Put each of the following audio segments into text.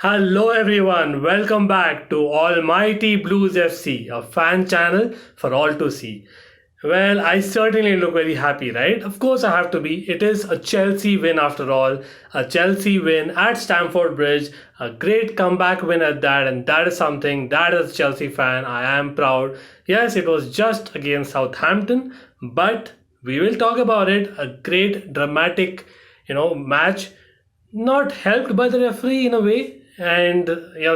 Hello everyone, welcome back to Almighty Blues FC, a fan channel for all to see. Well, I certainly look very happy, right? Of course I have to be. It is a Chelsea win after all, a Chelsea win at Stamford Bridge, a great comeback win at that, and that is something that as a Chelsea fan I am proud. Yes, it was just against Southampton, but we will talk about it. A great dramatic, match, not helped by the referee in a way, and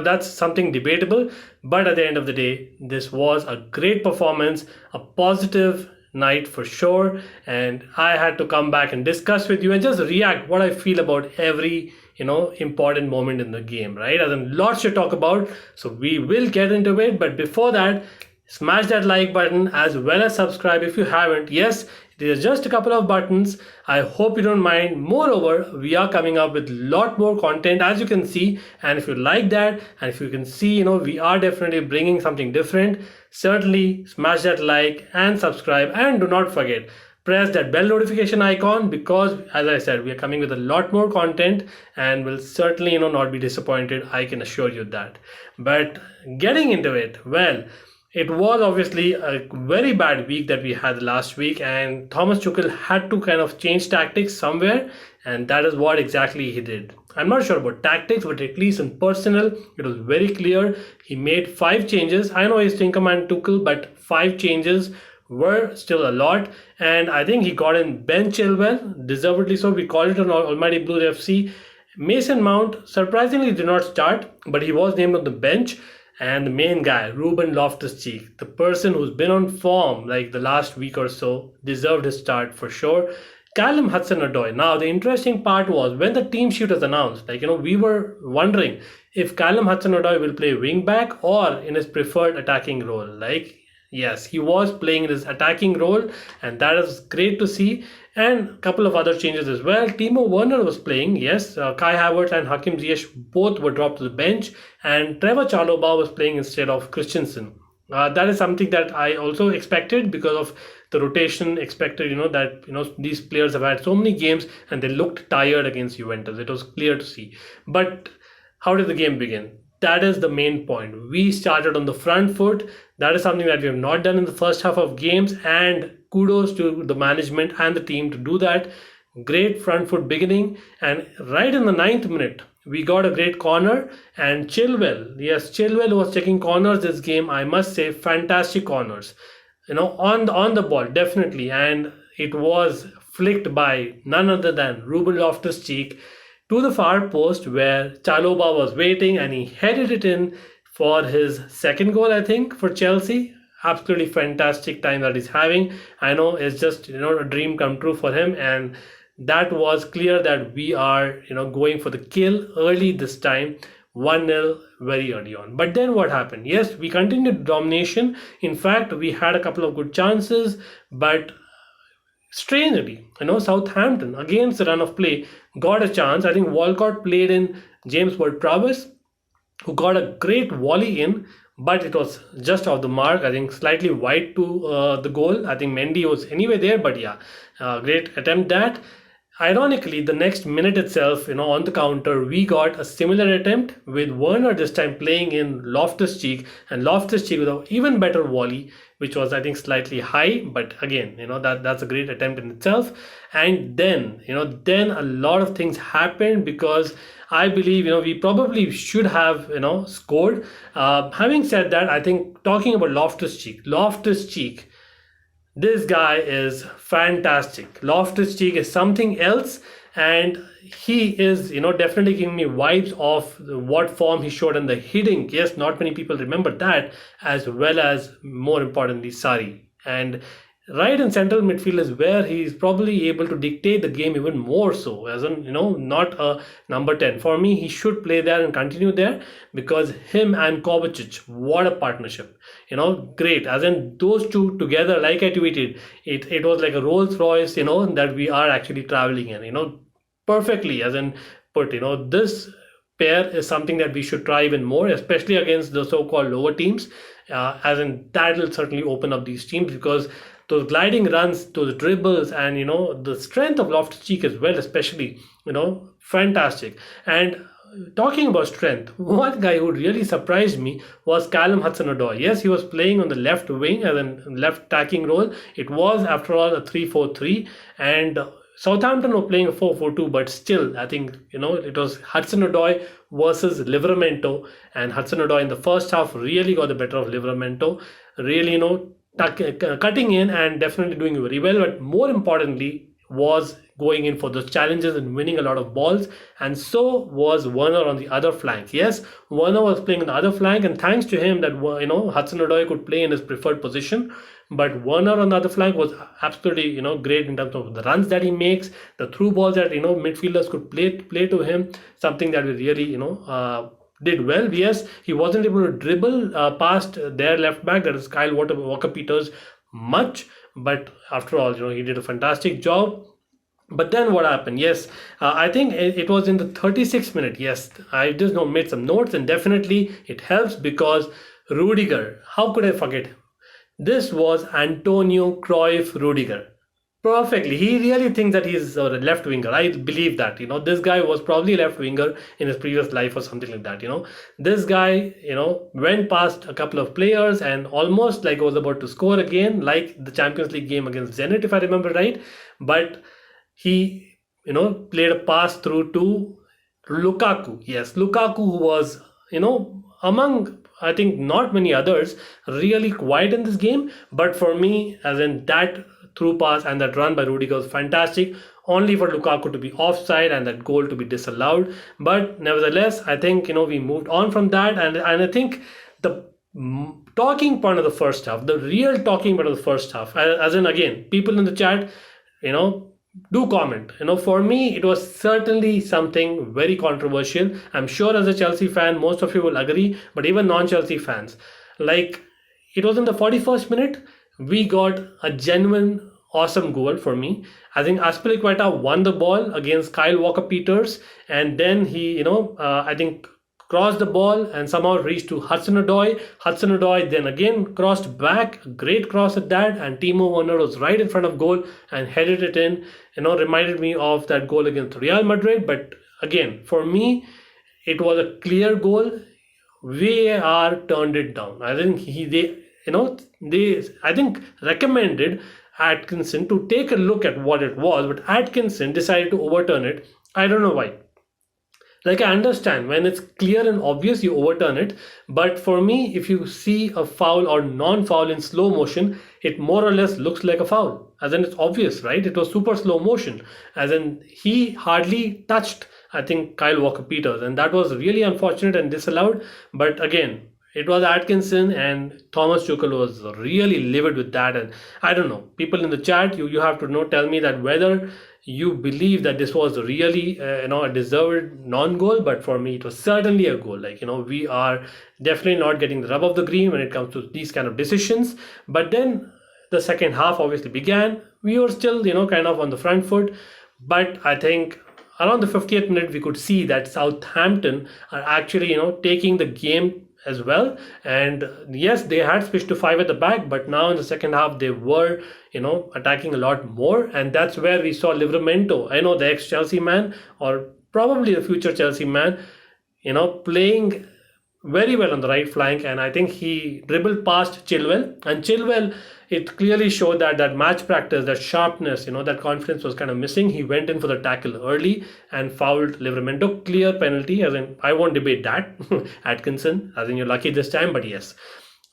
that's something debatable, but at the end of the day this was a great performance, a positive night for sure, and I had to come back and discuss with you and just react what I feel about every important moment in the game, right? As in lots to talk about, so we will get into it, but before that, smash that like button as well as subscribe if you haven't. Yes, it is just a couple of buttons. I hope you don't mind. Moreover, we are coming up with a lot more content, as you can see, and if you like that and if you can see, we are definitely bringing something different, certainly smash that like and subscribe, and do not forget, press that bell notification icon, because as I said, we are coming with a lot more content and will certainly not be disappointed, I can assure you that. But getting into it, well, it was obviously a very bad week that we had last week, and Thomas Tuchel had to kind of change tactics somewhere, and that is what exactly he did. I'm not sure about tactics, but at least in personnel, it was very clear. He made 5 changes. I know he's think command Tuchel, but 5 changes were still a lot, and I think he got in Ben Chilwell, deservedly so. We call it an Almighty Blues FC. Mason Mount surprisingly did not start, but he was named on the bench. And the main guy, Ruben Loftus-Cheek, the person who's been on form like the last week or so, deserved his start for sure. Callum Hudson-Odoi. Now, the interesting part was when the team sheet was announced, we were wondering if Callum Hudson-Odoi will play wing back or in his preferred attacking role. Yes, he was playing in his attacking role, and that is great to see. And a couple of other changes as well. Timo Werner was playing, yes. Kai Havertz and Hakim Ziyech both were dropped to the bench, and Trevor Chalobah was playing instead of Christensen. That is something that I also expected because of the rotation expected, these players have had so many games and they looked tired against Juventus. It was clear to see. But how did the game begin? That is the main point. We started on the front foot. That is something that we have not done in the first half of games, and kudos to the management and the team to do that. Great front foot beginning, and right in the 9th minute, we got a great corner, and Chilwell, yes, Chilwell was taking corners this game, I must say, fantastic corners, on the ball, definitely, and it was flicked by none other than Ruben Loftus-Cheek to the far post where Chalobah was waiting, and he headed it in for his second goal, I think, for Chelsea. Absolutely fantastic time that he's having. I know it's just a dream come true for him, and that was clear that we are going for the kill early this time, 1-0 very early on. But then what happened? Yes, we continued domination. In fact, we had a couple of good chances, but strangely, Southampton against the run of play got a chance. I think Walcott played in James Ward-Prowse, who got a great volley in, but it was just off the mark. I think slightly wide to the goal. I think Mendy was anyway there, but yeah, great attempt that. Ironically, the next minute itself, on the counter, we got a similar attempt with Werner this time playing in Loftus-Cheek, and Loftus-Cheek with an even better volley, which was, I think, slightly high, but again, that's a great attempt in itself. And then, then a lot of things happened, because I believe, we probably should have, scored. Having said that, I think talking about Loftus-Cheek, this guy is fantastic. Loftus-Cheek is something else, and he is, definitely giving me vibes of what form he showed in the Hiddink. Yes, not many people remember that, as well as, more importantly, Sarri. And right in central midfield is where he is probably able to dictate the game even more so, as in, not a number 10. For me, he should play there and continue there, because him and Kovacic, what a partnership. Great. As in those two together, like I tweeted, it was like a Rolls Royce, that we are actually traveling in, perfectly, as in put, this pair is something that we should try even more, especially against the so-called lower teams, as in that will certainly open up these teams, because those gliding runs, those dribbles, and the strength of Loftus-Cheek as well, especially, fantastic. And talking about strength, one guy who really surprised me was Callum Hudson-Odoi. Yes, he was playing on the left wing as in left attacking role. It was, after all, a 3-4-3, and Southampton were playing a 4-4-2, but still, I think, it was Hudson-Odoi versus Livramento, and Hudson-Odoi in the first half really got the better of Livramento, really, cutting in and definitely doing very well, but more importantly, was going in for those challenges and winning a lot of balls, and so was Werner on the other flank. Yes, Werner was playing on the other flank, and thanks to him that Hudson-Odoi could play in his preferred position. But Werner on the other flank was absolutely great in terms of the runs that he makes, the through balls that midfielders could play to him, something that we really did well. Yes, he wasn't able to dribble past their left back, that is Kyle Walker-Pieters, much, but after all, he did a fantastic job. But then what happened? Yes, I think it was in the 36th minute. Yes, I just made some notes, and definitely it helps because Rudiger, how could I forget him? This was Antonio Cruyff Rudiger. Perfectly. He really thinks that he's a left winger. I believe that. This guy was probably a left winger in his previous life or something like that. This guy, went past a couple of players and almost like was about to score again, like the Champions League game against Zenit, if I remember right. But he, played a pass through to Lukaku. Yes, Lukaku, who was, among, I think, not many others, really quiet in this game. But for me, as in that through pass and that run by Rudiger was fantastic, only for Lukaku to be offside and that goal to be disallowed. But nevertheless, I think, we moved on from that. And I think the talking point of the first half, the real talking point of the first half, as in, again, people in the chat, do comment. For me, it was certainly something very controversial. I'm sure as a Chelsea fan, most of you will agree, but even non-Chelsea fans, like, it was in the 41st minute, we got a genuine awesome goal for me. I think Azpilicueta won the ball against Kyle Walker-Peters, and then he, I think crossed the ball and somehow reached to Hudson-Odoi. Hudson-Odoi then again crossed back, a great cross at that, and Timo Werner was right in front of goal and headed it in. Reminded me of that goal against Real Madrid. But again, for me, it was a clear goal. VAR turned it down. I think they recommended Atkinson to take a look at what it was, but Atkinson decided to overturn it. I don't know why. Like, I understand when it's clear and obvious, you overturn it. But for me, if you see a foul or non-foul in slow motion, it more or less looks like a foul. As in, it's obvious, right? It was super slow motion. As in, he hardly touched, I think, Kyle Walker-Peters. And that was really unfortunate and disallowed. But again, it was Atkinson, and Thomas Tuchel was really livid with that. And I don't know, people in the chat, you have to tell me that whether you believe that this was really a deserved non-goal. But for me, it was certainly a goal. Like, we are definitely not getting the rub of the green when it comes to these kind of decisions. But then the second half obviously began. We were still kind of on the front foot, but I think around the 50th minute we could see that Southampton are actually taking the game as well. And yes, they had switched to 5 at the back, but now in the second half they were attacking a lot more, and that's where we saw Livramento, the ex-Chelsea man, or probably the future Chelsea man, playing very well on the right flank. And I think he dribbled past Chilwell, and Chilwell, it clearly showed that match practice, that sharpness, that confidence was kind of missing. He went in for the tackle early and fouled Livramento. Clear penalty, as in, I won't debate that. Atkinson, as in, you're lucky this time, but yes.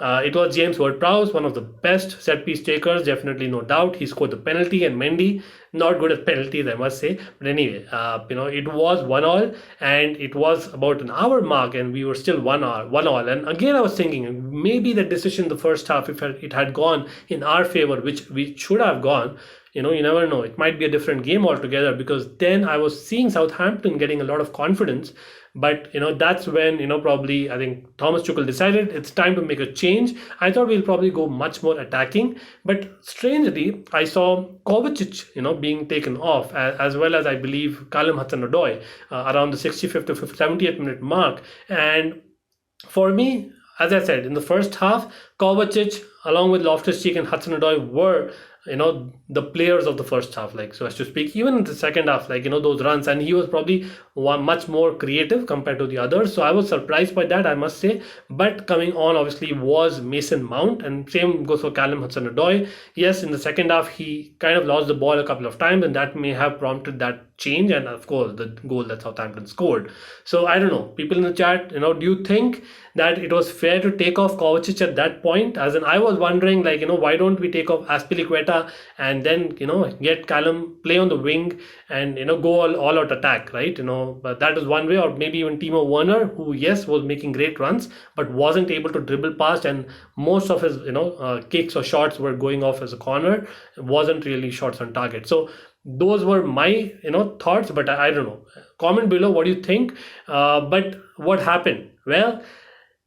It was James Ward-Prowse, one of the best set-piece takers, definitely, no doubt. He scored the penalty, and Mendy, not good at penalties, I must say. But anyway, it was 1-1, and it was about an hour mark, and we were still 1-1. And again, I was thinking, maybe the decision in the first half, if it had gone in our favor, which we should have gone, you never know. It might be a different game altogether, because then I was seeing Southampton getting a lot of confidence. But, that's when, probably, I think Thomas Tuchel decided it's time to make a change. I thought we'll probably go much more attacking. But strangely, I saw Kovacic, being taken off, as well as, I believe, Callum Hudson-Odoi around the 65th to 70th minute mark. And for me, as I said, in the first half, Kovacic, along with Loftus-Cheek and Hudson-Odoi, were the players of the first half, like, so as to speak. Even in the second half, like, those runs, and he was probably much more creative compared to the others. So I was surprised by that, I must say. But coming on, obviously, was Mason Mount, and same goes for Callum Hudson-Odoi. Yes, in the second half, he kind of lost the ball a couple of times, and that may have prompted that change, and of course the goal that Southampton scored. So I don't know, people in the chat, do you think that it was fair to take off Kovacic at that point? As in, I was wondering, like, why don't we take off Azpilicueta and then get Callum play on the wing and go all out attack, right? But that is one way. Or maybe even Timo Werner, who yes was making great runs but wasn't able to dribble past, and most of his kicks or shots were going off as a corner, wasn't really shots on target. So those were my thoughts, but I don't know. Comment below what you think. But what happened? Well,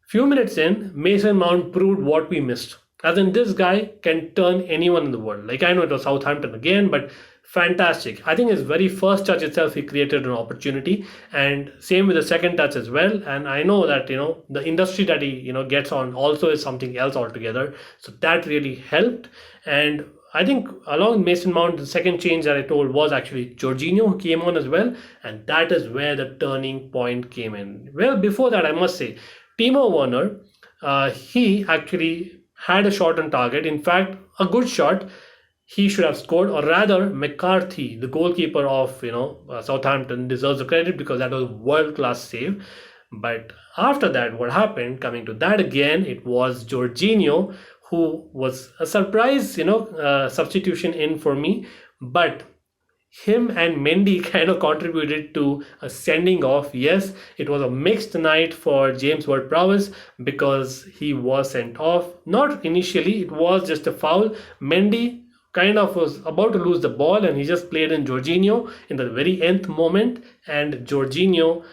few minutes in, Mason Mount proved what we missed. As in, this guy can turn anyone in the world. Like, I know it was Southampton again, but fantastic. I think his very first touch itself, he created an opportunity, and same with the second touch as well. And I know that the industry that he gets on also is something else altogether. So that really helped. And I think along Mason Mount, the second change that I told was actually Jorginho, who came on as well, and that is where the turning point came in. Well, before that, I must say, Timo Werner, he actually had a shot on target. In fact, a good shot. He should have scored, or rather, McCarthy, the goalkeeper of Southampton, deserves the credit because that was a world-class save. But after that, what happened? Coming to that again, it was Jorginho, who was a surprise, substitution in for me. But him and Mendy kind of contributed to a sending off. Yes, it was a mixed night for James Ward-Prowse because he was sent off. Not initially, it was just a foul. Mendy kind of was about to lose the ball, and he just played in Jorginho in the very nth moment. And Jorginho,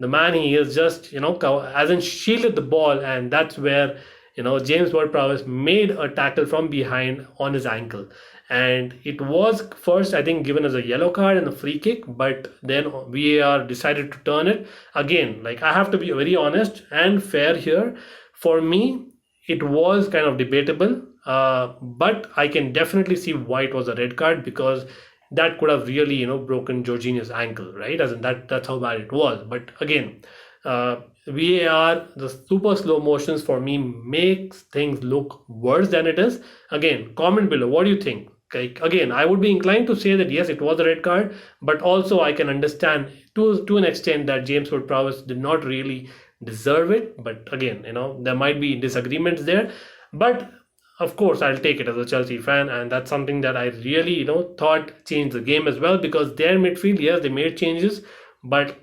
the man he is, just as in shielded the ball, and that's where James Ward-Prowse made a tackle from behind on his ankle. And it was first, I think, given as a yellow card and a free kick, but then VAR decided to turn it. Again, like, I have to be very honest and fair here. For me, it was kind of debatable, but I can definitely see why it was a red card, because that could have really, broken Jorginho's ankle, right? As in, that's how bad it was. But again, VAR, the super slow motions for me makes things look worse than it is. Again, comment below, what do you think? Again, I would be inclined to say that yes, it was a red card, but also I can understand to an extent that James Ward-Prowse did not really deserve it. But again, there might be disagreements there. But of course, I'll take it as a Chelsea fan, and that's something that I really, thought changed the game as well, because their midfield, yes, they made changes, but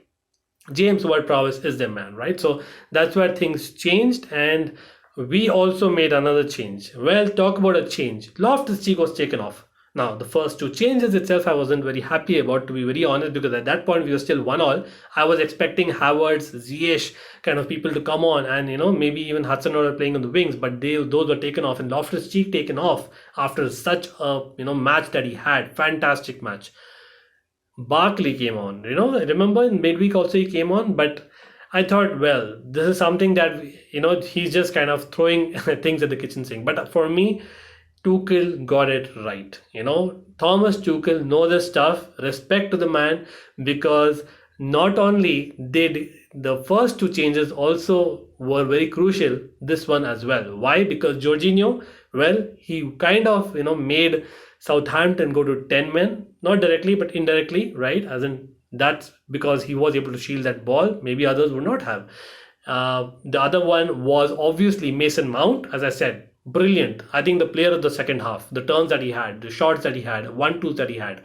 James Ward-Prowse is their man, right? So that's where things changed, and we also made another change. Well, talk about a change. Loftus-Cheek was taken off. Now, the first two changes itself I wasn't very happy about, to be very honest, because at that point we were still 1-1. I was expecting Havertz, Ziyech kind of people to come on, and maybe even Hudson-Odoi playing on the wings, but those were taken off, and Loftus-Cheek taken off after such a match that he had. Fantastic match. Barkley came on. Remember in midweek also he came on, but I thought, well, this is something that he's just kind of throwing things at the kitchen sink. But for me, Tuchel got it right. Thomas Tuchel knows his stuff. Respect to the man, because not only did the first two changes also were very crucial, this one as well. Why? Because Jorginho, well, he kind of made Southampton go to 10 men, not directly but indirectly, right? As in, that's because he was able to shield that ball. Maybe others would not have. The other one was obviously Mason Mount. As I said, brilliant. I think the player of the second half, the turns that he had, the shots that he had, 1-2s that he had.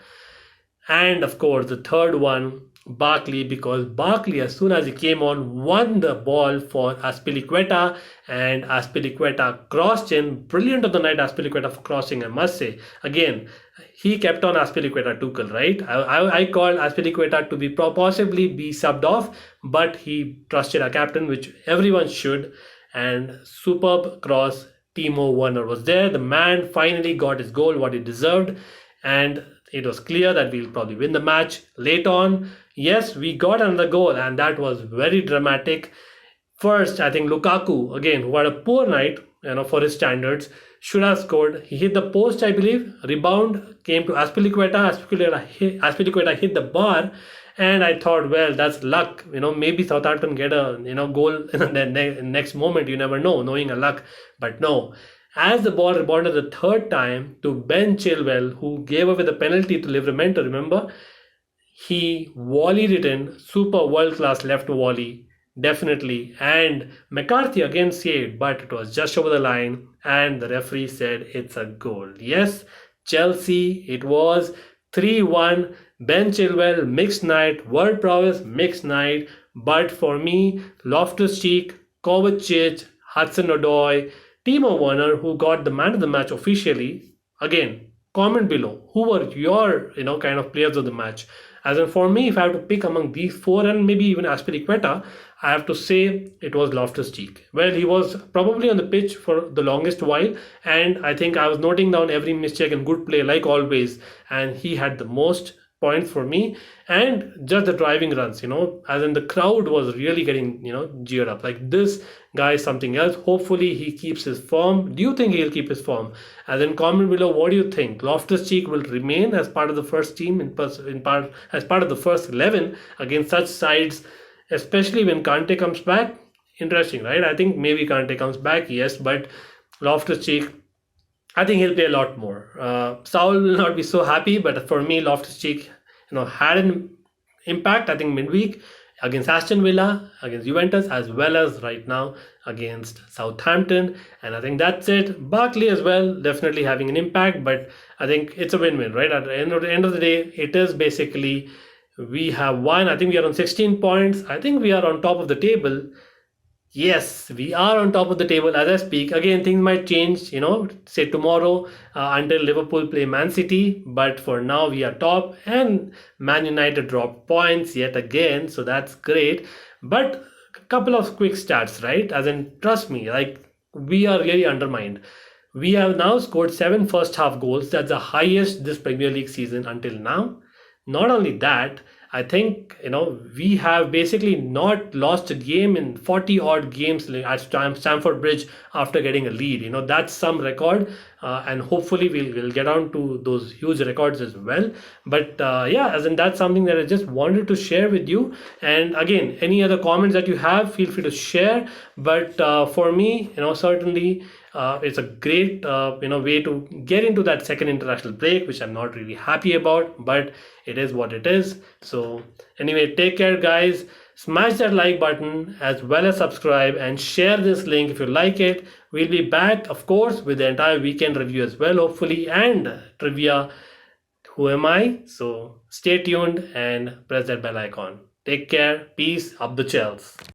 And of course, the third one, Barkley, because Barkley, as soon as he came on, won the ball for Azpilicueta, and Azpilicueta crossed in. Brilliant of the night, Azpilicueta, for crossing, I must say. Again, he kept on Azpilicueta, Tuchel, right? I called Azpilicueta to be possibly be subbed off, but he trusted our captain, which everyone should. And superb cross. Timo Werner was there. The man finally got his goal, what he deserved, and it was clear that we'll probably win the match. Late on, yes, we got another goal, and that was very dramatic. First, I think Lukaku, again, who had a poor night, for his standards, should have scored. He hit the post, I believe. Rebound came to Azpilicueta. Azpilicueta hit the bar, and I thought, well, that's luck. Maybe Southampton get a goal in the next moment. You never know, knowing a luck. But no, as the ball rebounded the third time to Ben Chilwell, who gave away the penalty to Livramento, remember? He volleyed it in, super world-class left volley, definitely. And McCarthy again saved, but it was just over the line, and the referee said it's a goal. Yes, Chelsea, it was 3-1. Ben Chilwell, mixed night. Ward-Prowse, mixed night. But for me, Loftus-Cheek, Kovacic, Hudson-Odoi, Timo Werner, who got the man of the match officially. Again, comment below who were your kind of players of the match. As in, for me, if I have to pick among these four and maybe even Aspilicueta, I have to say it was Loftus-Cheek. Well, he was probably on the pitch for the longest while, and I think I was noting down every mistake and good play like always, and he had the most points for me. And just the driving runs, as in the crowd was really getting geared up. Like, this guy is something else. Hopefully he keeps his form. Do you think he'll keep his form? As in, comment below, what do you think? Loftus-Cheek will remain as part of the first team, as part of the first 11 against such sides, especially when Kante comes back? Interesting, right? I think maybe Kante comes back, yes, but Loftus-Cheek, I think he'll play a lot more. Saul will not be so happy, but for me, Loftus-Cheek, had an impact, I think, midweek against Aston Villa, against Juventus, as well as right now against Southampton. And I think that's it. Barkley as well, definitely having an impact, but I think it's a win-win, right? At the end of the day, it is basically, we have won. I think we are on 16 points. I think we are on top of the table. Yes, we are on top of the table as I speak. Again, things might change, say tomorrow until Liverpool play Man City. But for now, we are top, and Man United dropped points yet again. So that's great. But a couple of quick stats, right? As in, trust me, like, we are really undermined. We have now scored 7 first half goals. That's the highest this Premier League season until now. Not only that, I think, we have basically not lost a game in 40 odd games at Stamford Bridge after getting a lead. That's some record, and hopefully we'll get on to those huge records as well. But yeah, as in, that's something that I just wanted to share with you. And again, any other comments that you have, feel free to share. But for me, certainly, it's a great way to get into that second international break, which I'm not really happy about, but it is what it is. So anyway, take care, guys. Smash that like button as well as subscribe, and share this link if you like it. We'll be back, of course, with the entire weekend review as well, hopefully, and trivia. Who am I? So stay tuned and press that bell icon. Take care. Peace. Up the Chels.